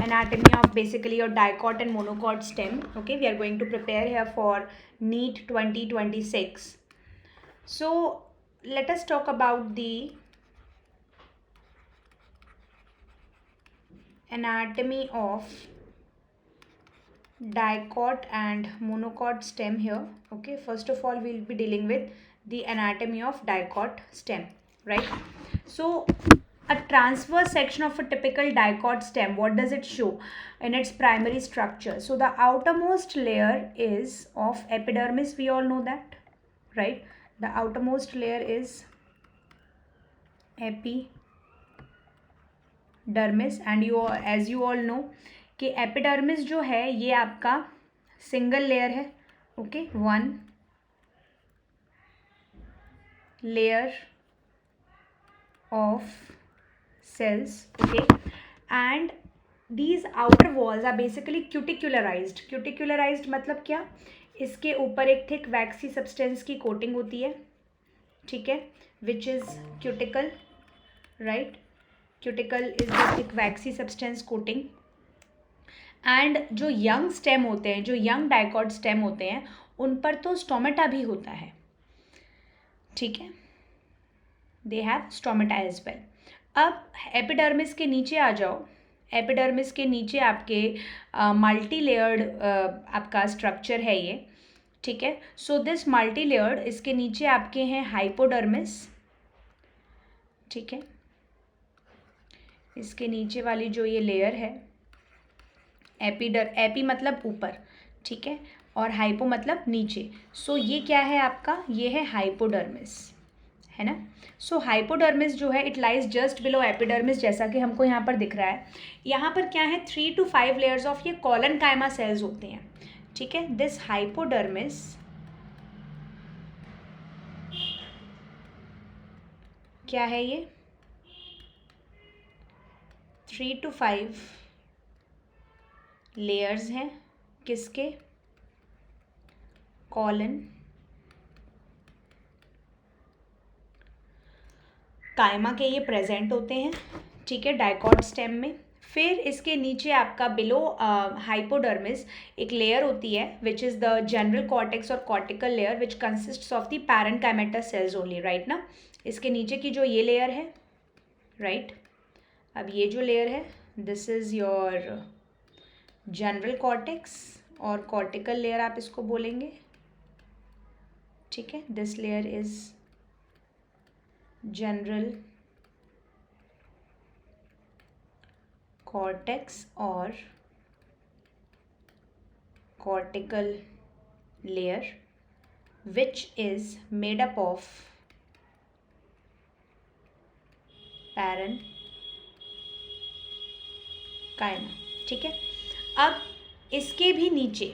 anatomy of basically your dicot and monocot stem. Okay, we are going to prepare here for NEET 2026. So let us talk about the anatomy of dicot and monocot stem here. Okay, first of all we'll be dealing with the anatomy of dicot stem, right? So a transverse section of a typical dicot stem, what does it show in its primary structure? So the outermost layer is of epidermis, we all know that, right? The outermost layer is epidermis, and as you all know कि epidermis जो है ये आपका single layer है. Okay, one layer of cells. Okay, and these outer walls are basically cuticularized. Cuticularized मतलब क्या? इसके ऊपर एक थिक वैक्सी सब्सटेंस की कोटिंग होती है, ठीक है, which is cuticle, right? Cuticle is the thick vaccine substance coating. And जो यंग स्टेम होते हैं, जो यंग डाइकॉट स्टेम होते हैं, उन पर तो स्टोमेटा भी होता है, ठीक है, they have stomata as well. अब एपिडर्मिस के नीचे आ जाओ. एपिडर्मिस के नीचे आपके मल्टी लेयर्ड आपका स्ट्रक्चर है ये, ठीक है. सो दिस मल्टी लेयर्ड, इसके नीचे आपके हैं हाइपोडर्मिस, ठीक है. इसके नीचे वाली जो ये लेयर है, एपी मतलब ऊपर, ठीक है, और हाइपो मतलब नीचे. सो ये क्या है आपका? ये है हाइपोडर्मिस, है ना. सो हाइपोडर्मिस जो है it lies just below epidermis, जैसा कि हमको यहाँ पर दिख रहा है. यहाँ पर क्या है? 3 to 5 लेयर्स ऑफ ये कॉलनकाइमा सेल्स होते हैं, ठीक है. दिस हाइपोडर्मिस क्या है? ये 3 to 5 लेयर्स हैं. किसके? कॉलन कायमा के ये प्रेजेंट होते हैं, ठीक है, डाइकॉट स्टेम में. फिर इसके नीचे आपका बिलो हाइपोडर्मिस एक लेयर होती है which is the general cortex और cortical layer which consists of the parenchymata cells only, right ना. इसके नीचे की जो ये लेयर है, राइट, अब ये जो लेयर है this is your general cortex और कॉर्टिकल लेयर आप इसको बोलेंगे, ठीक है. This layer is general cortex और cortical layer which is made up of parenchyma, ठीक है. अब इसके भी नीचे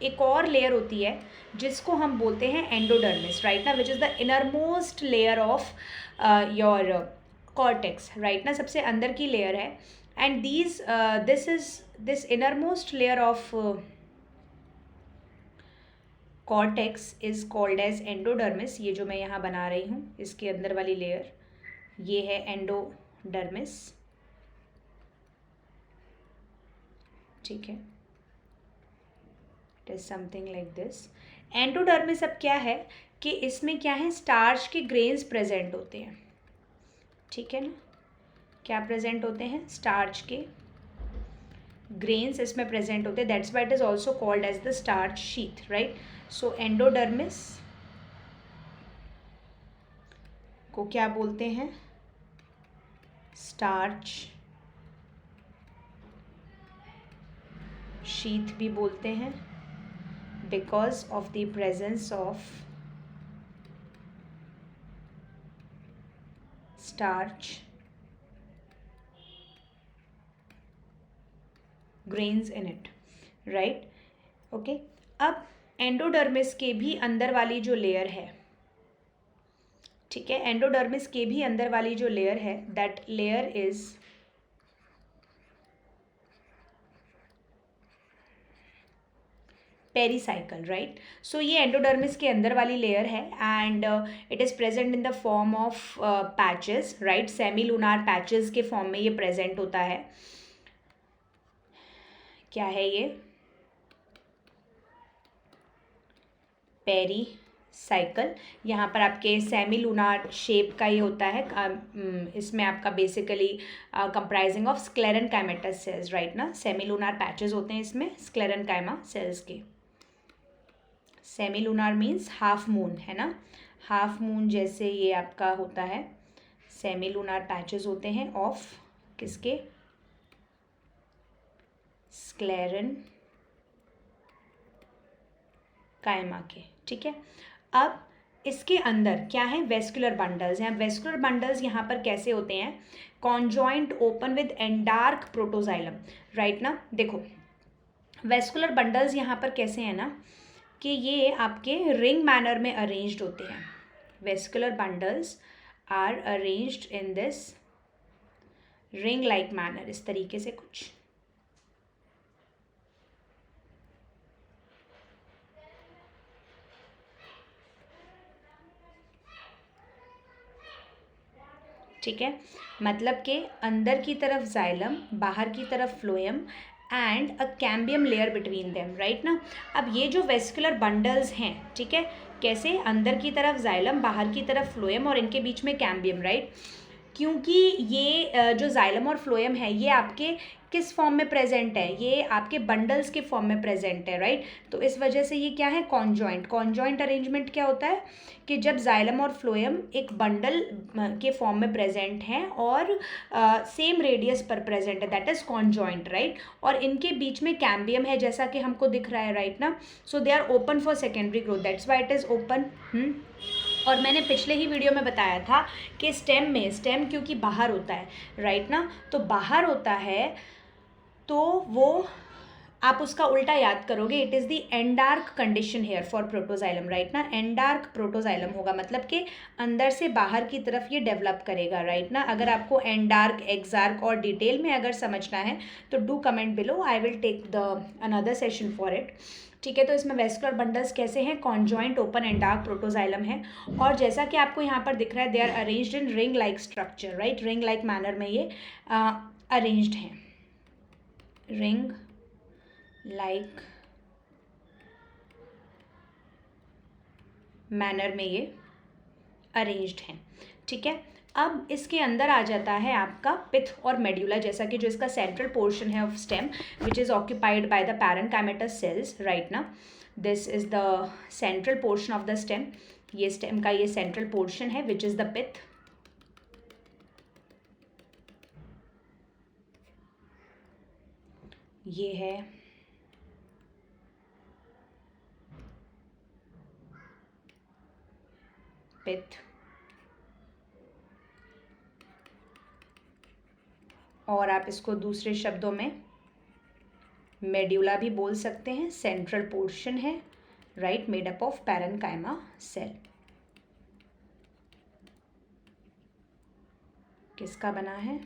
एक और लेयर होती है जिसको हम बोलते हैं एंडोडर्मिस, राइट ना, which is the innermost layer of your cortex, right ना, सबसे अंदर की लेयर है. And this innermost layer of cortex is called as endodermis. ये जो मैं यहाँ बना रही हूँ इसके अंदर वाली लेयर, ये है एंडोडर्मिस, ठीक है. It is something like this. Endodermis अब क्या है कि इसमें क्या है? स्टार्च के ग्रेन्स प्रेजेंट होते हैं, ठीक है ना. क्या प्रेजेंट होते हैं? स्टार्च के ग्रेन्स इसमें प्रेजेंट होते हैं. That's why it is also called as the starch sheath, right. So endodermis को क्या बोलते हैं? स्टार्च शीथ भी बोलते हैं, because of the presence of starch grains in it, right. okay. अब एंडोडर्मिस के भी अंदर वाली जो लेयर है, ठीक है, एंडोडर्मिस के भी अंदर वाली जो लेयर है, that layer is pericycle, right. So ये एंडोडर्मिस के अंदर वाली लेयर है and it is present in the form of patches, right. Semi lunar patches के फॉर्म में ये प्रेजेंट होता है. क्या है ये, पेरी साइकिल। यहाँ पर आपके सेमी लूनार शेप का ये होता है। इसमें आपका basically comprising of sclerenchymatous cells, right ना। सेमी लूनार पैचेस होते हैं इसमें स्क्लेरेनकाइमा सेल्स के। Semi lunar means half moon, है ना, हाफ मून जैसे ये आपका होता है। सेमी लूनार पैचेस होते हैं ऑफ किसके, स्क्लेरन कायमा के, ठीक है। अब इसके अंदर क्या है, वेस्कुलर बंडल्स हैं। वेस्कुलर बंडल्स यहाँ पर कैसे होते हैं, conjoint open with एंडार्क protoxylem, right ना। देखो वेस्कुलर बंडल्स यहाँ पर कैसे हैं ना, कि ये आपके रिंग मैनर में अरेंज्ड होते हैं। Vascular bundles are arranged in this ring like manner, इस तरीके से कुछ। ठीक है, मतलब कि अंदर की तरफ जाइलम, बाहर की तरफ phloem and a cambium layer between them, right ना। अब ये जो वेस्कुलर बंडल्स हैं, ठीक है, कैसे, अंदर की तरफ जाइलम, बाहर की तरफ फ्लोएम और इनके बीच में कैम्बियम, राइट। क्योंकि ये जो जाइलम और फ्लोएम है ये आपके किस फॉर्म में प्रेजेंट है, ये आपके बंडल्स के फॉर्म में प्रेजेंट है, राइट। तो इस वजह से ये क्या है, कॉन्जॉइंट। कॉन्जॉइंट अरेंजमेंट क्या होता है कि जब जाइलम और फ्लोएम एक बंडल के फॉर्म में प्रेजेंट हैं और सेम रेडियस पर प्रेजेंट है, दैट इज कॉन्जॉइंट, राइट। और इनके बीच में कैम्बियम है जैसा कि हमको दिख रहा है, राइट ना। So they are open for secondary growth, that's why it is open. और मैंने पिछले ही वीडियो में बताया था कि स्टेम में, स्टेम क्योंकि बाहर होता है, राइट ना, तो बाहर होता है तो वो आप उसका उल्टा याद करोगे, it is the endarch condition here for protoxylem, right ना। एंडार्क प्रोटोजाइलम होगा मतलब कि अंदर से बाहर की तरफ ये डेवलप करेगा, राइट ना। अगर आपको एंडार्क, एक्सार्क और डिटेल में अगर समझना है तो do comment below, I will take the another session for it, ठीक है। तो इसमें वेस्कुलर बंडल्स कैसे हैं, कॉन्जॉइंट ओपन एंडार्क प्रोटोजाइलम है। और जैसा कि आपको यहाँ पर दिख रहा है, they are arranged in ring like structure, right. Ring like manner में ये अरेंज्ड हैं, रिंग लाइक मैनर में ये अरेंज्ड हैं, ठीक है। अब इसके अंदर आ जाता है आपका पिथ और मेड्यूला, जैसा कि जो इसका सेंट्रल पोर्शन है of stem which is occupied by the parenchymatous cells, right ना। This is the central portion of the stem, ये स्टेम का ये सेंट्रल पोर्शन है विच इज़ द पिथ। ये है पिथ, और आप इसको दूसरे शब्दों में मेड्यूला भी बोल सकते हैं। सेंट्रल पोर्शन है, right, made up of parenchyma cell. किसका बना है,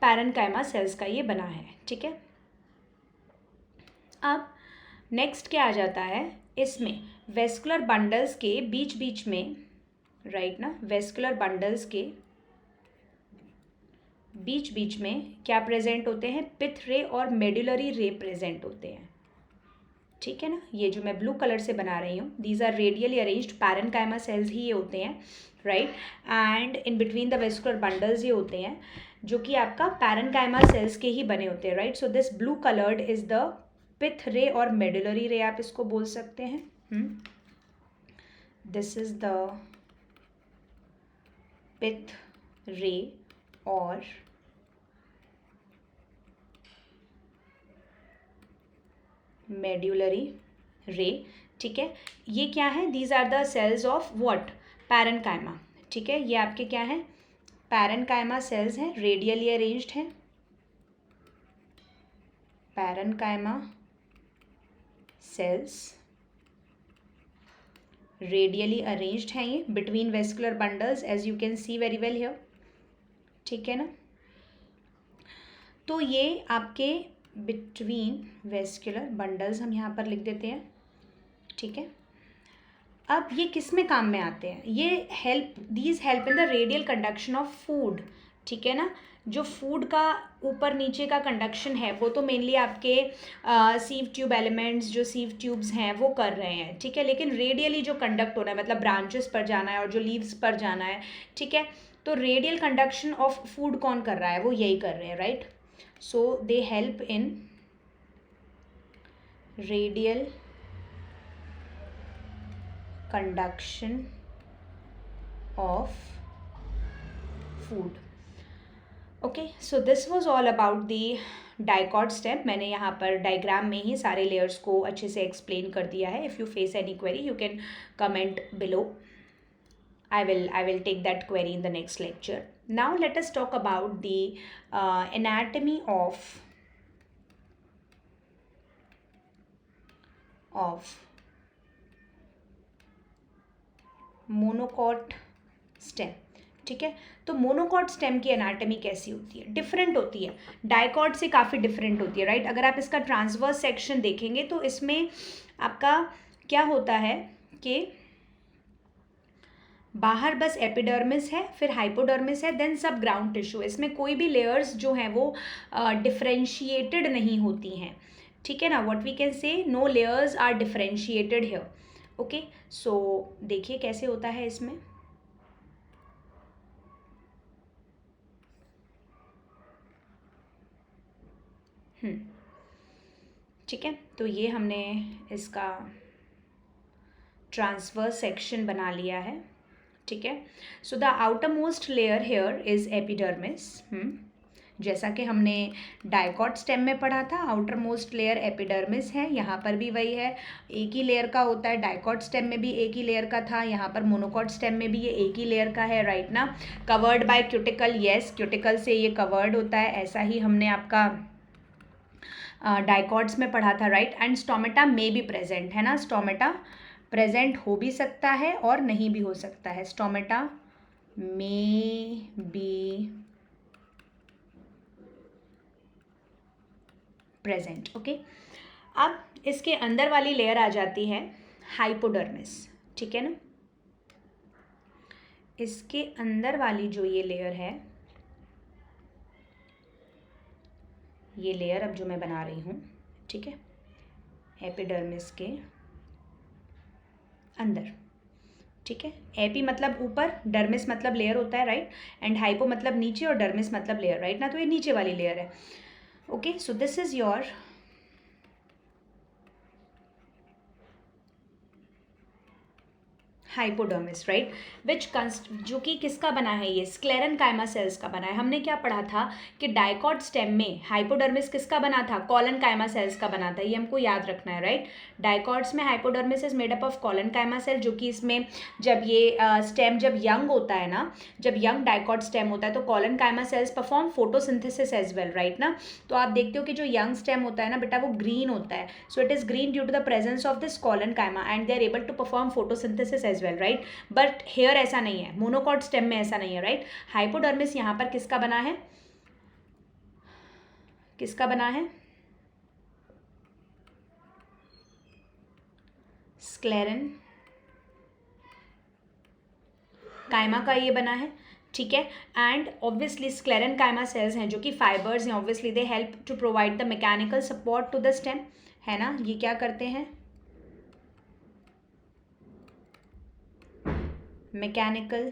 पैरेन्काइमा सेल्स का ये बना है, ठीक है। अब नेक्स्ट क्या आ जाता है, इसमें वेस्कुलर बंडल्स के बीच बीच में, राइट ना, वेस्कुलर बंडल्स के बीच बीच में क्या प्रेजेंट होते हैं, पिथ रे और मेडुलरी रे प्रेजेंट होते हैं, ठीक है ना। ये जो मैं ब्लू कलर से बना रही हूँ, these are radially arranged parenchyma cells ही ये होते हैं, right. And in between the vascular bundles ये होते हैं जो कि आपका पैरेन्काइमा सेल्स के ही बने होते हैं, right. So this blue coloured is the pith ray और मेडुलरी रे आप इसको बोल सकते हैं। This is the pith ray और मेड्यूलरी रे, ठीक है। ये क्या है, these are the cells of what, parenchyma, ठीक है। ये आपके क्या है, पैरेन्काइमा सेल्स हैं, रेडियली अरेंज्ड हैं, पैरेन्काइमा सेल्स रेडियली अरेंज्ड हैं ये between vascular bundles, as you can see very well here, ठीक है ना। तो ये आपके बिटवीन वेस्कुलर बंडल्स हम यहाँ पर लिख देते हैं, ठीक है। अब ये किस में काम में आते हैं? ये these help in the radial conduction of food, ठीक है ना। जो फूड का ऊपर नीचे का कंडक्शन है वो तो मेनली आपके सीव ट्यूब एलिमेंट्स, जो सीव ट्यूब्स हैं वो कर रहे हैं, ठीक है। लेकिन रेडियली जो कंडक्ट होना है, मतलब ब्रांचेस पर जाना है और जो लीव्स पर जाना है, ठीक है, तो रेडियल कंडक्शन ऑफ फूड कौन कर रहा है? वो यही कर रहे हैं, right. So they help in radial conduction of food. Okay, so this was all about the dicot stem. मैंने यहाँ पर डायग्राम में ही सारे लेयर्स को अच्छे से एक्सप्लेन कर दिया है. If you face any query, you can comment below. I will take that query in the next lecture. Now let us talk about the anatomy of monocot stem, ठीक है। तो मोनोकॉट स्टेम की anatomy कैसी होती है? Different होती है, dicot से काफ़ी डिफरेंट होती है, राइट। अगर आप इसका ट्रांसवर्स सेक्शन देखेंगे तो इसमें आपका क्या होता है कि बाहर बस एपिडर्मिस है, फिर हाइपोडर्मिस है, देन सब ग्राउंड टिश्यू। इसमें कोई भी लेयर्स जो हैं वो डिफरेंशिएटेड नहीं होती हैं, ठीक है ना। What we can say, no layers are differentiated here. Okay, so देखिए कैसे होता है इसमें। ठीक है, तो ये हमने इसका ट्रांसवर्स सेक्शन बना लिया है, ठीक है। So the outer most layer here is epidermis, जैसा कि हमने डाइकॉट स्टेम में पढ़ा था, आउटर मोस्ट लेयर एपिडर्मिस है। यहाँ पर भी वही है, एक ही लेयर का होता है। डाइकॉट स्टेम में भी एक ही लेयर का था, यहाँ पर मोनोकॉट स्टेम में भी ये एक ही लेयर का है, राइट ना। Covered by cuticle, yes, cuticle से ये कवर्ड होता है, ऐसा ही हमने आपका डाइकॉट्स में पढ़ा था, राइट। एंड स्टोमेटा में भी प्रेजेंट है ना, स्टोमेटा प्रेजेंट हो भी सकता है और नहीं भी हो सकता है। स्टोमेटा में बी प्रेजेंट, ओके। अब इसके अंदर वाली लेयर आ जाती है हाइपोडर्मिस, ठीक है ना। इसके अंदर वाली जो ये लेयर है, ये लेयर अब जो मैं बना रही हूँ, ठीक है, एपिडर्मिस के अंदर, ठीक है। एपी मतलब ऊपर, डर्मिस मतलब लेयर होता है, राइट। एंड हाइपो मतलब नीचे और डर्मिस मतलब लेयर, राइट ना। तो ये नीचे वाली लेयर है, okay. So this is your hypodermis, right, जो कि किसका बना है? ये स्क्लेरेनकाइमा सेल्स का बना है। हमने क्या पढ़ा था कि डाइकॉट स्टेम में हाइपोडर्मिस किसका बना था? कॉलनकाइमा सेल्स का बना था, ये हमको याद रखना है, राइट। डाइकॉट्स में hypodermis is made up of collenchyma cell, जो कि इसमें जब ये स्टेम जब यंग होता है ना, जब यंग डाइकॉट स्टेम होता है तो collenchyma cells perform photosynthesis as well, right ना। तो आप देखते हो कि जो यंग स्टेम होता है ना बेटा, वो ग्रीन होता है। So it is green due to the presence of this collenchyma and they are able to perform photosynthesis as well, right. But here ऐसा नहीं है, मोनोकॉट स्टेम में ऐसा नहीं है, राइट। हाइपोडर्मिस यहां पर किसका बना है? किसका बना है? स्क्लेरन काइमा का ये बना है, ठीक है। And obviously sclerenchyma cells हैं जो कि फाइबर्स हैं, obviously they help to provide the mechanical support to the stem, है ना। ये क्या करते हैं? मैकेनिकल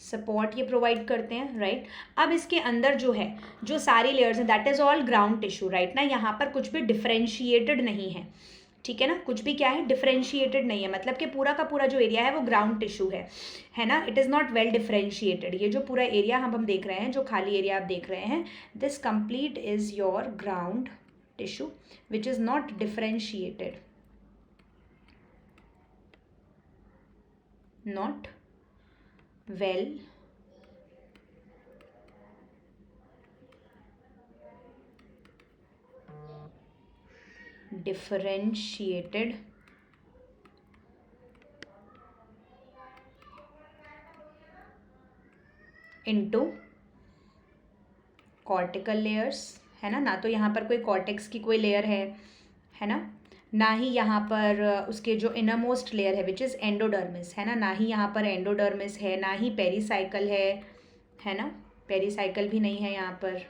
सपोर्ट ये प्रोवाइड करते हैं, राइट। अब इसके अंदर जो है, जो सारी लेयर्स हैं, that is all ground tissue, right ना। यहाँ पर कुछ भी डिफरेंशिएटेड नहीं है, ठीक है ना। कुछ भी क्या है? डिफरेंशिएटेड नहीं है, मतलब कि पूरा का पूरा जो एरिया है वो ग्राउंड टिश्यू है ना। It is not well differentiated. ये जो पूरा एरिया हम देख रहे हैं, जो खाली एरिया आप देख रहे हैं, this complete is your ground tissue which is not differentiated, not well differentiated into cortical layers, है ना। ना तो यहाँ पर कोई कॉर्टेक्स की कोई लेयर है ना, ना ही यहाँ पर उसके जो इनरमोस्ट लेयर है विच इज़ एंडोडर्मिस, है ना ही यहाँ पर एंडोडर्मिस है, ना ही पेरीसाइकल है ना, पेरीसाइकल भी नहीं है यहाँ पर,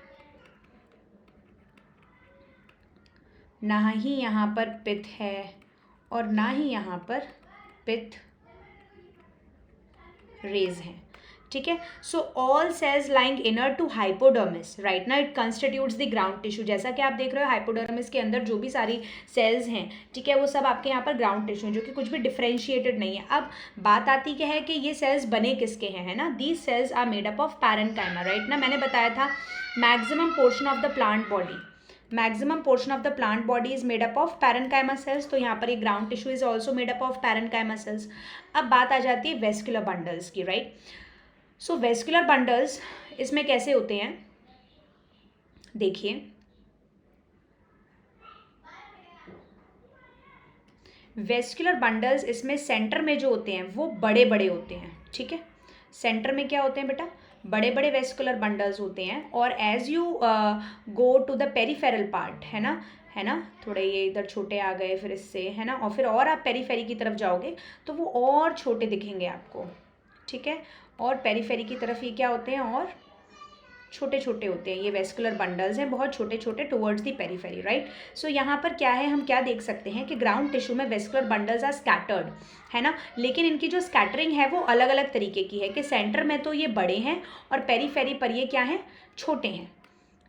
ना ही यहाँ पर पित्त है और ना ही यहाँ पर पित्त रेज हैं, ठीक है। So all cells lying inner to hypodermis, right ना, it constitutes the ground tissue. जैसा कि आप देख रहे हो हाइपोडर्मिस के अंदर जो भी सारी सेल्स हैं, ठीक है, वो सब आपके यहाँ पर ग्राउंड टिश्यू हैं, जो कि कुछ भी डिफ्रेंशिएटेड नहीं है। अब बात आती क्या है कि ये सेल्स बने किसके हैं, है ना, these cells are made up of parenchyma, right ना। मैंने बताया था maximum portion of the plant body, maximum portion of the plant body is made up of parenchyma cells, तो यहाँ पर ये ground tissue is also made up of parenchyma cells. अब बात आ जाती है वेस्कुलर बंडल्स की, राइट। सो वेस्कुलर बंडल्स इसमें कैसे होते हैं, देखिए, वेस्कुलर बंडल्स इसमें सेंटर में जो होते हैं वो बड़े बड़े होते हैं, ठीक है। सेंटर में क्या होते हैं बेटा, बड़े बड़े वेस्कुलर बंडल्स होते हैं। और as you go to the peripheral part, है ना, थोड़े ये इधर छोटे आ गए फिर इससे, है ना, और फिर और आप पेरीफेरी की तरफ जाओगे तो वो और छोटे दिखेंगे आपको, ठीक है। और पेरीफेरी की तरफ ये क्या होते हैं, और छोटे छोटे होते हैं, ये वेस्कुलर बंडल्स हैं, बहुत छोटे छोटे टुवर्ड्स दी पेरीफेरी, राइट। सो यहाँ पर क्या है, हम क्या देख सकते हैं कि ग्राउंड टिश्यू में वेस्कुलर बंडल्स आर स्कैटर्ड, है ना, लेकिन इनकी जो स्कैटरिंग है वो अलग अलग तरीके की है कि सेंटर में तो ये बड़े हैं और पेरीफेरी पर ये क्या हैं, छोटे हैं,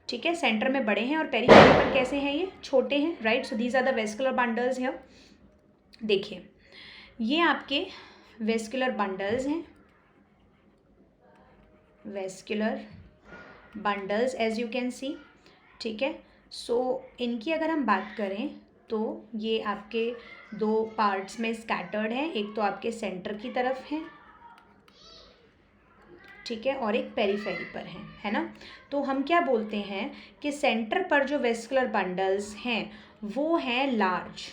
ठीक है। सेंटर में बड़े हैं और पेरीफेरी पर कैसे हैं, ये छोटे हैं, right. So these are the vascular bundles here. देखिए ये आपके वेस्कुलर बंडल्स हैं, vascular bundles as you can see, ठीक है। सो इनकी अगर हम बात करें तो ये आपके दो पार्ट्स में स्कैटर्ड हैं, एक तो आपके सेंटर की तरफ है, ठीक है, और एक पेरीफेरी पर है ना। तो हम क्या बोलते हैं कि सेंटर पर जो वेस्कुलर बंडल्स हैं वो हैं लार्ज,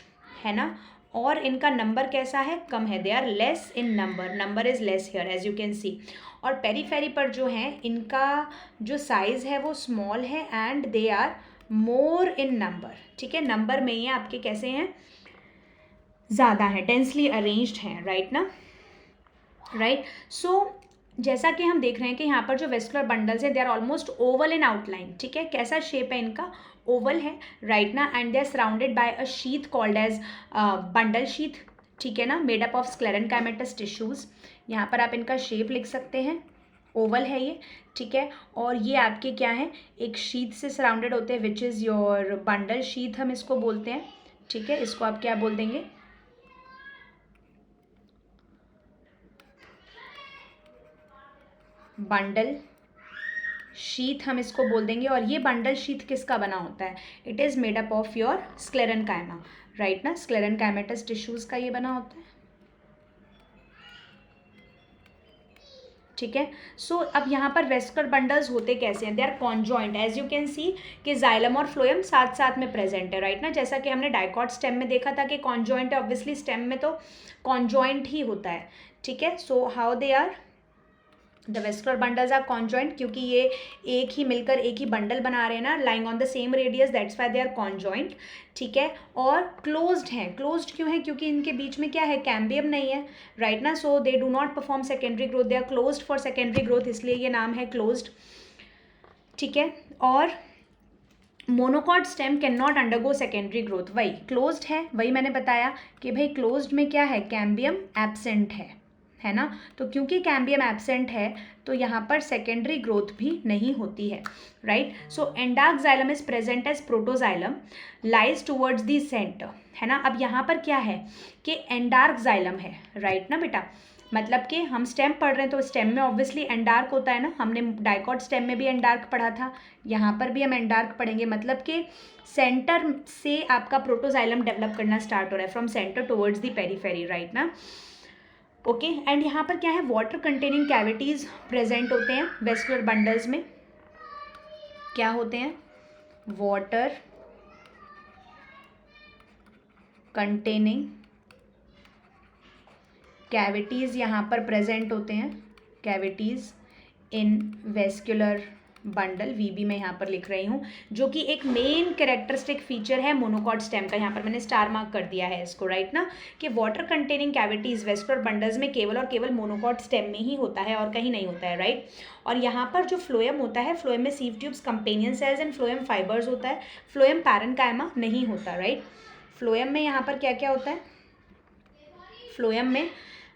है ना, और इनका नंबर कैसा है, कम है, they are less in number is less here as you can see. और पेरीफेरी पर जो हैं इनका जो साइज़ है वो स्मॉल है and they are more in number, ठीक है, नंबर में ये आपके कैसे हैं, ज़्यादा हैं, डेंसली अरेंज्ड हैं, राइट ना, राइट। सो जैसा कि हम देख रहे हैं कि यहाँ पर जो वेस्कुलर बंडल्स हैं they are almost oval in outline, ठीक है, कैसा शेप है इनका, ओवल है, राइट ना, and they are surrounded by a sheath called as bundle sheath, ठीक है ना, made up of sclerenchymatous tissues. यहाँ पर आप इनका शेप लिख सकते हैं, ओवल है ये, ठीक है, और ये आपके क्या है, एक शीथ से सराउंडेड होते हैं which is your bundle sheath हम इसको बोलते हैं, ठीक है। इसको आप क्या बोल देंगे, बंडल शीथ हम इसको बोल देंगे। और ये बंडल शीथ किसका बना होता है, it is made up of your sclerenchyma, right ना, स्क्लेरेनकाइमेटस टिश्यूज़ का ये बना होता है, ठीक है। सो अब यहाँ पर वेस्कुलर बंडल्स होते कैसे हैं, they are conjoint as you can see कि जाइलम और फ्लोएम साथ साथ में प्रेजेंट है, राइट ना, जैसा कि हमने डाइकॉट स्टेम में देखा था कि कॉन्जॉइंट है, ऑब्वियसली स्टेम में तो कॉन्जॉइंट ही होता है, ठीक है। So how they are, the vascular bundles are conjoint, क्योंकि ये एक ही मिलकर एक ही बंडल बना रहे हैं ना, lying on the same radius, that's why they are conjoint, ठीक है। और क्लोज्ड हैं, क्लोज्ड क्यों है, क्योंकि इनके बीच में क्या है, कैम्बियम नहीं है, राइट ना, so they do not perform secondary growth, they are closed for secondary growth, इसलिए ये नाम है क्लोज्ड, ठीक है। और monocot stem can not undergo secondary growth, वही क्लोज्ड है, वही मैंने बताया कि भाई क्लोज्ड में क्या है, कैम्बियम एब्सेंट है ना, तो क्योंकि कैम्बियम एब्सेंट है तो यहाँ पर सेकेंडरी ग्रोथ भी नहीं होती है, right. So endarch xylem is present as protoxylem lies towards the centre, है ना। अब यहाँ पर क्या है कि एंडार्क जाइलम है, राइट ना बेटा, मतलब कि हम स्टेम पढ़ रहे हैं तो स्टेम में ऑब्वियसली एंडार्क होता है ना, हमने डाइकॉट स्टेम में भी एंडार्क पढ़ा था, यहाँ पर भी हम एंडार्क पढ़ेंगे, मतलब कि सेंटर से आपका प्रोटोजाइलम डेवलप करना स्टार्ट हो रहा है, from centre towards the periphery, right ना, ओके। एंड यहाँ पर क्या है, वाटर कंटेनिंग कैविटीज़ प्रेजेंट होते हैं वेस्कुलर बंडल्स में, क्या होते हैं, वाटर कंटेनिंग कैविटीज़ यहाँ पर प्रेजेंट होते हैं, कैविटीज़ इन वेस्कुलर बंडल, वीबी मैं यहाँ पर लिख रही हूँ, जो कि एक मेन कैरेक्टरिस्टिक फीचर है मोनोकॉट स्टेम का। यहाँ पर मैंने स्टार मार्क कर दिया है इसको, राइट ना, कि water containing cavities vascular bundles में केवल और केवल मोनोकॉट स्टेम में ही होता है और कहीं नहीं होता है, राइट। और यहाँ पर जो फ्लोएम होता है, फ्लोएम में sieve tubes, companion cells and phloem fibres होता है, फ्लोएम पैरेन्काइमा नहीं होता, राइट। फ्लोएम में यहाँ पर क्या क्या होता है, फ्लोएम में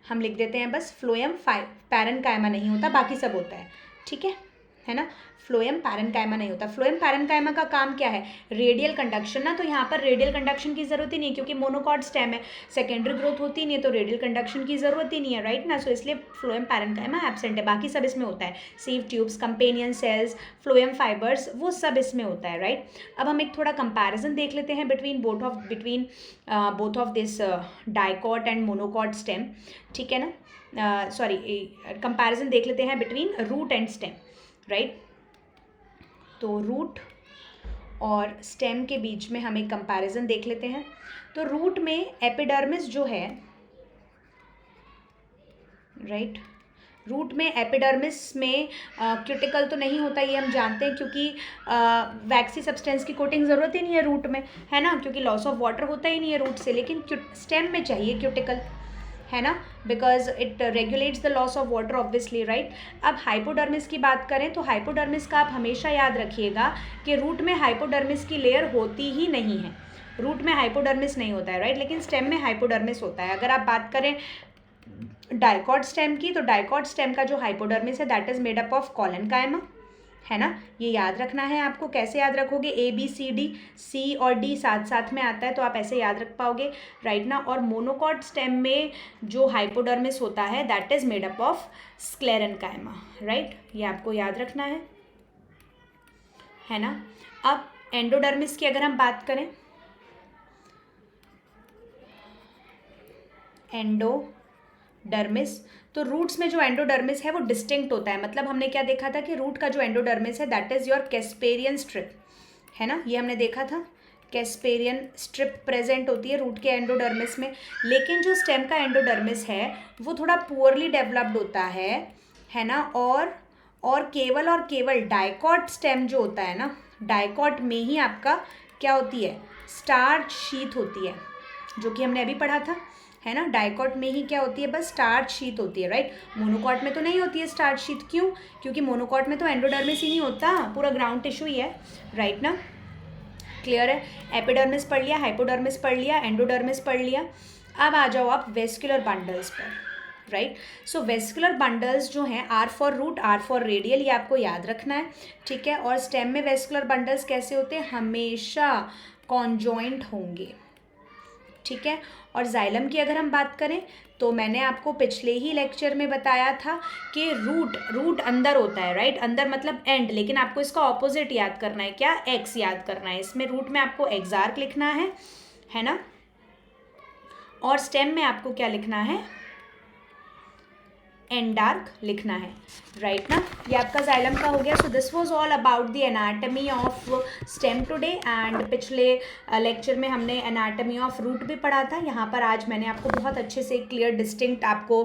हम लिख देते हैं बस फ्लोएम पैरेन्काइमा नहीं होता, बाकी सब होता है, ठीक है ना। फ्लोएम पैरेन्काइमा नहीं होता। फ्लोएम पैरेन्काइमा का काम क्या है, रेडियल कंडक्शन ना, तो यहाँ पर रेडियल कंडक्शन की ज़रूरत ही नहीं है क्योंकि मोनोकॉट स्टेम है, सेकेंडरी ग्रोथ होती नहीं है तो रेडियल कंडक्शन की ज़रूरत ही नहीं है, राइट ना। सो इसलिए फ्लोएम पैरेन्काइमा एब्सेंट है, बाकी सब इसमें होता है, sieve tubes, companion cells, phloem fibres, वो सब इसमें होता है, राइट। अब हम एक थोड़ा कंपैरिजन देख लेते हैं between both of this dicot and monocot stem, ठीक है ना। सॉरी, कंपैरिजन देख लेते हैं between root and stem, right. तो रूट और स्टेम के बीच में हम एक कंपैरिजन देख लेते हैं। तो रूट में एपिडर्मिस जो है, राइट, रूट में एपिडर्मिस में क्यूटिकल तो नहीं होता, ये हम जानते हैं क्योंकि वैक्सी सब्सटेंस की कोटिंग ज़रूरत ही नहीं है रूट में, है ना, क्योंकि लॉस ऑफ वाटर होता ही नहीं है रूट से। लेकिन स्टेम में चाहिए क्यूटिकल, है ना, because it regulates the loss of water obviously, right. अब हाइपोडर्मिस की बात करें तो हाइपोडर्मिस का आप हमेशा याद रखिएगा कि रूट में हाइपोडर्मिस की लेयर होती ही नहीं है, रूट में हाइपोडर्मिस नहीं होता है, राइट, लेकिन स्टेम में हाइपोडर्मिस होता है। अगर आप बात करें डाइकॉट स्टेम की, तो डाइकॉट स्टेम का जो हाइपोडर्मिस है that is made up of collenchyma, है ना, ये याद रखना है आपको। कैसे याद रखोगे, ए बी सी डी, सी और डी साथ साथ में आता है तो आप ऐसे याद रख पाओगे, राइट ना। और मोनोकॉट स्टेम में जो हाइपोडर्मिस होता है that is made up of sclerenchyma, right, ये आपको याद रखना है ना। अब एंडोडर्मिस की अगर हम बात करें, एंडोडर्मिस, तो रूट्स में जो एंडोडर्मिस है वो डिस्टिंक्ट होता है। मतलब हमने क्या देखा था कि रूट का जो एंडोडर्मिस है that is your Casparian strip, है ना, ये हमने देखा था, कैस्पेरियन स्ट्रिप प्रेजेंट होती है रूट के एंडोडर्मिस में। लेकिन जो स्टेम का एंडोडर्मिस है वो थोड़ा पुअरली डेवलप्ड होता है ना। और केवल डाइकॉट स्टेम जो होता है ना, डाइकॉट में ही आपका क्या होती है, स्टार्च शीथ होती है, जो कि हमने अभी पढ़ा था, है ना। डाइकॉट में ही क्या होती है, बस स्टार्च शीथ होती है, राइट। मोनोकॉट में तो नहीं होती है स्टार्च शीथ, क्यों, क्योंकि मोनोकॉट में तो एंडोडर्मिस ही नहीं होता, पूरा ग्राउंड टिश्यू ही है, राइट ना। क्लियर है, एपिडर्मिस पढ़ लिया, हाइपोडर्मिस पढ़ लिया, एंडोडर्मिस पढ़ लिया। अब आ जाओ आप वेस्कुलर बंडल्स पर, राइट। सो वेस्कुलर बंडल्स जो हैं, are for root, are for radial, ये आपको याद रखना है, ठीक है। और स्टेम में वेस्कुलर बंडल्स कैसे होते हैं, हमेशा कॉन्जॉइंट होंगे, ठीक है। और जाइलम की अगर हम बात करें तो मैंने आपको पिछले ही लेक्चर में बताया था कि रूट अंदर होता है, राइट, अंदर मतलब एंड, लेकिन आपको इसका ऑपोजिट याद करना है, क्या, एक्स याद करना है। इसमें रूट में आपको एक्सार्क लिखना है ना, और स्टेम में आपको क्या लिखना है, एंडार्क लिखना है, राइट ना। ये आपका जाइलम का हो गया। So this was all about the anatomy of stem today. And पिछले लेक्चर में हमने एनाटमी ऑफ रूट भी पढ़ा था। यहाँ पर आज मैंने आपको बहुत अच्छे से क्लियर डिस्टिंक्ट आपको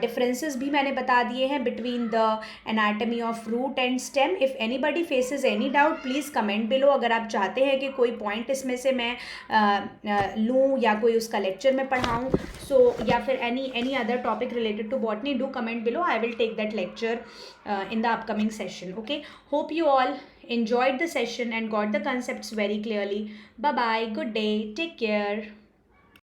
डिफरेंसेस भी मैंने बता दिए हैं between the anatomy of root and stem. If anybody faces any doubt please comment below. अगर आप चाहते हैं कि कोई पॉइंट इसमें से मैं लूँ या कोई उसका लेक्चर में पढ़ाऊँ, सो या फिर any other topic related to botany, do comment below. I will take that lecture in the upcoming session. Okay, hope you all enjoyed the session and got the concepts very clearly. Bye bye, good day, take care.